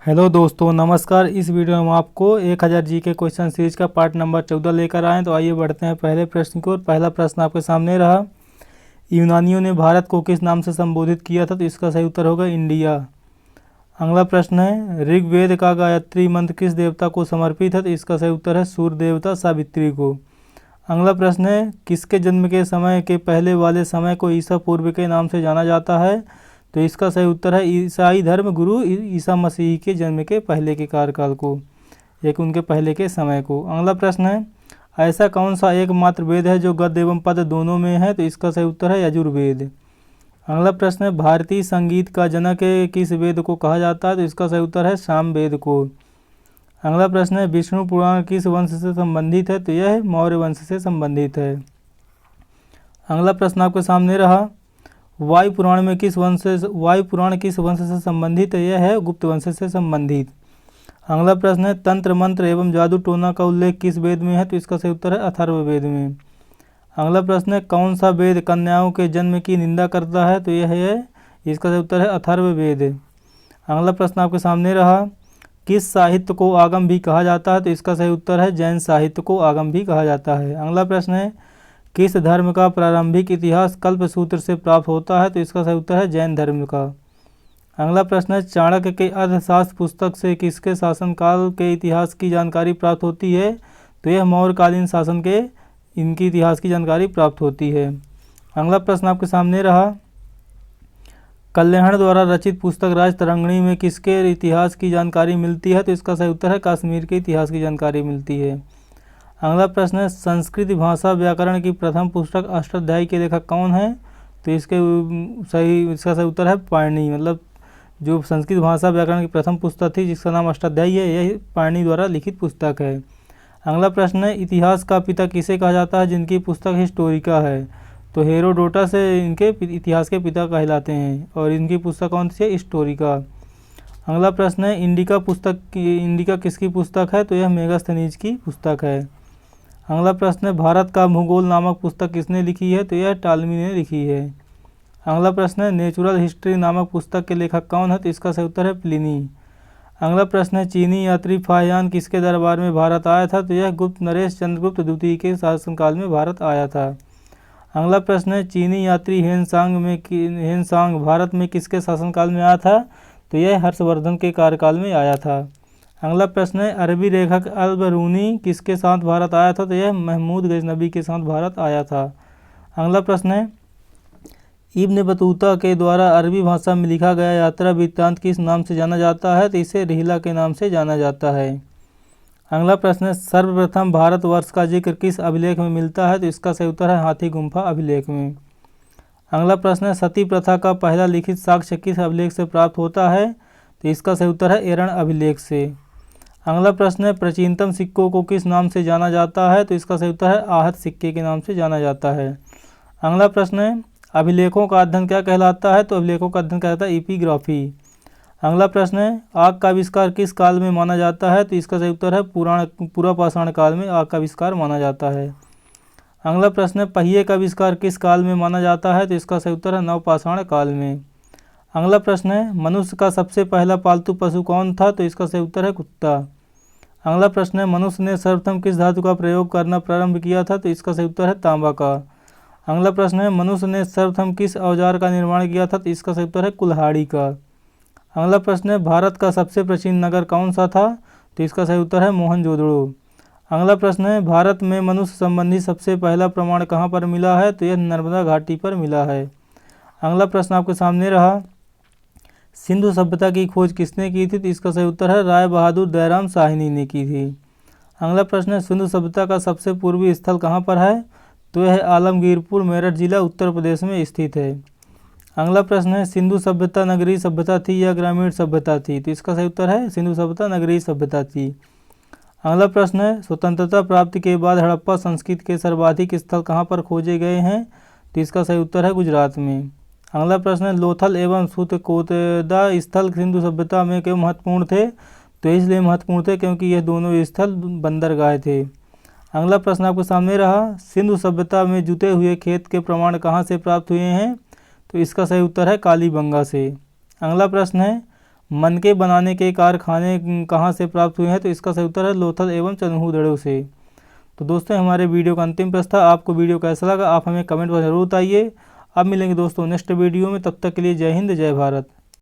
Hello दोस्तों, नमस्कार। इस वीडियो में हम आपको 1000 जी के क्वेश्चन सीरीज का पार्ट नंबर 14 लेकर आए। तो आइए बढ़ते हैं पहले प्रश्न की ओर। पहला प्रश्न आपके सामने रहा, यूनानियों ने भारत को किस नाम से संबोधित किया था? तो इसका सही उत्तर होगा इंडिया। अगला प्रश्न है, ऋग्वेद का गायत्री मंत्र किस देवता को समर्पित है? तो इसका सही उत्तर है सूर्य देवता सावित्री को। अगला प्रश्न है, किसके जन्म के समय के पहले वाले समय को ईसा पूर्व के नाम से जाना जाता है? तो इसका सही उत्तर है ईसाई धर्म गुरु ईसा मसीह के जन्म के पहले के कार्यकाल को, एक उनके पहले के समय को। अगला प्रश्न है, ऐसा कौन सा एकमात्र वेद है जो गद्य एवं पद दोनों में है? तो इसका सही उत्तर है यजुर्वेद। अगला प्रश्न है, भारतीय संगीत का जनक किस वेद को कहा जाता है? तो इसका सही उत्तर है सामवेद को। अगला प्रश्न है, विष्णु पुराण किस वंश से संबंधित है? तो यह मौर्य वंश से संबंधित है। अगला प्रश्न आपके सामने रहा, वायु पुराण किस वंश से संबंधित है? यह है गुप्त वंश से संबंधित। अगला प्रश्न है, तंत्र मंत्र एवं जादू टोना का उल्लेख किस वेद में है? तो इसका सही उत्तर है अथर्ववेद में। अगला प्रश्न है, कौन सा वेद कन्याओं के जन्म की निंदा करता है? तो यह है, इसका सही उत्तर है अथर्ववेद। अगला प्रश्न आपके सामने रहा, किस साहित्य को आगम भी कहा जाता है? तो इसका सही उत्तर है जैन साहित्य को आगम भी कहा जाता है। अगला प्रश्न है, किस धर्म का प्रारंभिक इतिहास कल्पसूत्र से प्राप्त होता है? तो इसका सही उत्तर है जैन धर्म का। अगला प्रश्न है, चाणक्य के अर्थशास्त्र पुस्तक से किसके शासनकाल के इतिहास की जानकारी प्राप्त होती है? तो यह मौर्यकालीन शासन के इनकी इतिहास की जानकारी प्राप्त होती है। अगला प्रश्न आपके सामने रहा, कल्याण द्वारा रचित पुस्तक राजतरंगिणी में किसके इतिहास की जानकारी मिलती है? तो इसका सही उत्तर है कश्मीर के इतिहास की जानकारी मिलती है। अगला प्रश्न है, संस्कृत भाषा व्याकरण की प्रथम पुस्तक अष्टाध्यायी के लेखक कौन है? तो इसका सही उत्तर है पाणिनि। मतलब जो संस्कृत भाषा व्याकरण की प्रथम पुस्तक थी जिसका नाम अष्टाध्यायी है, यह पाणिनि द्वारा लिखित पुस्तक है। अगला प्रश्न है, इतिहास का पिता किसे कहा जाता है जिनकी पुस्तक हिस्टोरिका है? तो हेरोडोटस से इनके इतिहास के पिता कहलाते हैं और इनकी पुस्तक कौन सी है? हिस्टोरिका। अगला प्रश्न है, इंडिका किसकी पुस्तक है? तो यह मेगास्थनीज की पुस्तक है। अगला प्रश्न है, भारत का भूगोल नामक पुस्तक किसने लिखी है? तो यह टालमी ने लिखी है। अगला प्रश्न है, नेचुरल हिस्ट्री नामक पुस्तक के लेखक कौन है? तो इसका सही उत्तर है प्लिनी। अगला प्रश्न है, चीनी यात्री फाहियान किसके दरबार में भारत आया था? तो यह गुप्त नरेश चंद्रगुप्त द्वितीय के शासनकाल में भारत आया था। अगला प्रश्न है, चीनी यात्री हेनसांग भारत में किसके शासनकाल में आया था? तो यह हर्षवर्धन के कार्यकाल में आया था। अगला प्रश्न है, अरबी लेखक अल बरूनी किसके साथ भारत आया था? तो यह महमूद गजनबी के साथ भारत आया था। अगला प्रश्न है, इब्न बतूता के द्वारा अरबी भाषा में लिखा गया यात्रा वृत्तांत किस नाम से जाना जाता है? तो इसे रिहला के नाम से जाना जाता है। अगला प्रश्न है, सर्वप्रथम भारतवर्ष का जिक्र किस अभिलेख में मिलता है? तो इसका सही उत्तर है हाथी गुम्फा अभिलेख में। अगला प्रश्न है, सती प्रथा का पहला लिखित साक्ष्य किस अभिलेख से प्राप्त होता है? तो इसका सही उत्तर है एरण अभिलेख से। अगला प्रश्न है, प्राचीनतम सिक्कों को किस नाम से जाना जाता है? तो इसका सही उत्तर है आहत सिक्के के नाम से जाना जाता है। अगला प्रश्न है, अभिलेखों का अध्ययन क्या कहलाता है? तो अभिलेखों का अध्ययन कहलाता है एपिग्राफी। अगला प्रश्न है, आग का आविष्कार किस काल में माना जाता है? तो इसका सही उत्तर है पुरापाषाण काल में आग का आविष्कार माना जाता है। अगला प्रश्न है, पहिए का आविष्कार किस काल में माना जाता है? तो इसका सही उत्तर है नवपाषाण काल में। अगला प्रश्न है, मनुष्य का सबसे पहला पालतू पशु कौन था? तो इसका सही उत्तर है कुत्ता। अगला प्रश्न है, मनुष्य ने सर्वप्रथम किस धातु का प्रयोग करना प्रारंभ किया था? तो इसका सही उत्तर है तांबा का। अगला प्रश्न है, मनुष्य ने सर्वप्रथम किस औजार का निर्माण किया था? तो इसका सही उत्तर है कुल्हाड़ी का। अगला प्रश्न है, भारत का सबसे प्राचीन नगर कौन सा था? तो इसका सही उत्तर है मोहनजोदड़ो। अगला प्रश्न है, भारत में मनुष्य संबंधी सबसे पहला प्रमाण कहाँ पर मिला है? तो यह नर्मदा घाटी पर मिला है। अगला प्रश्न आपके सामने रहा, सिंधु सभ्यता की खोज किसने की थी? तो इसका सही उत्तर है राय बहादुर दयाराम साहनी ने की थी। अगला प्रश्न है, सिंधु सभ्यता का सबसे पूर्वी स्थल कहाँ पर है? तो यह आलमगीरपुर मेरठ जिला उत्तर प्रदेश में स्थित है। अगला प्रश्न है, सिंधु सभ्यता नगरीय सभ्यता थी या ग्रामीण सभ्यता थी? तो इसका सही उत्तर है सिंधु सभ्यता नगरीय सभ्यता थी। अगला प्रश्न है, स्वतंत्रता प्राप्ति के बाद हड़प्पा संस्कृति के सर्वाधिक स्थल कहाँ पर खोजे गए हैं? तो इसका सही उत्तर है गुजरात में। अगला प्रश्न है, लोथल एवं सुतकोतदा स्थल सिंधु सभ्यता में क्यों महत्वपूर्ण थे? तो इसलिए महत्वपूर्ण थे क्योंकि यह दोनों स्थल बंदरगाह थे। अगला प्रश्न आपके सामने रहा, सिंधु सभ्यता में जुते हुए खेत के प्रमाण कहाँ से प्राप्त हुए हैं? तो इसका सही उत्तर है कालीबंगा से। अगला प्रश्न है, मनके बनाने के कारखाने कहाँ से प्राप्त हुए हैं? तो इसका सही उत्तर है लोथल एवं चन्हूदड़ों से। तो दोस्तों हमारे वीडियो का अंतिम प्रश्न था, आपको वीडियो कैसा लगा आप हमें कमेंट में ज़रूर बताइए। अब मिलेंगे दोस्तों नेक्स्ट वीडियो में, तब तक के लिए जय हिंद जय भारत।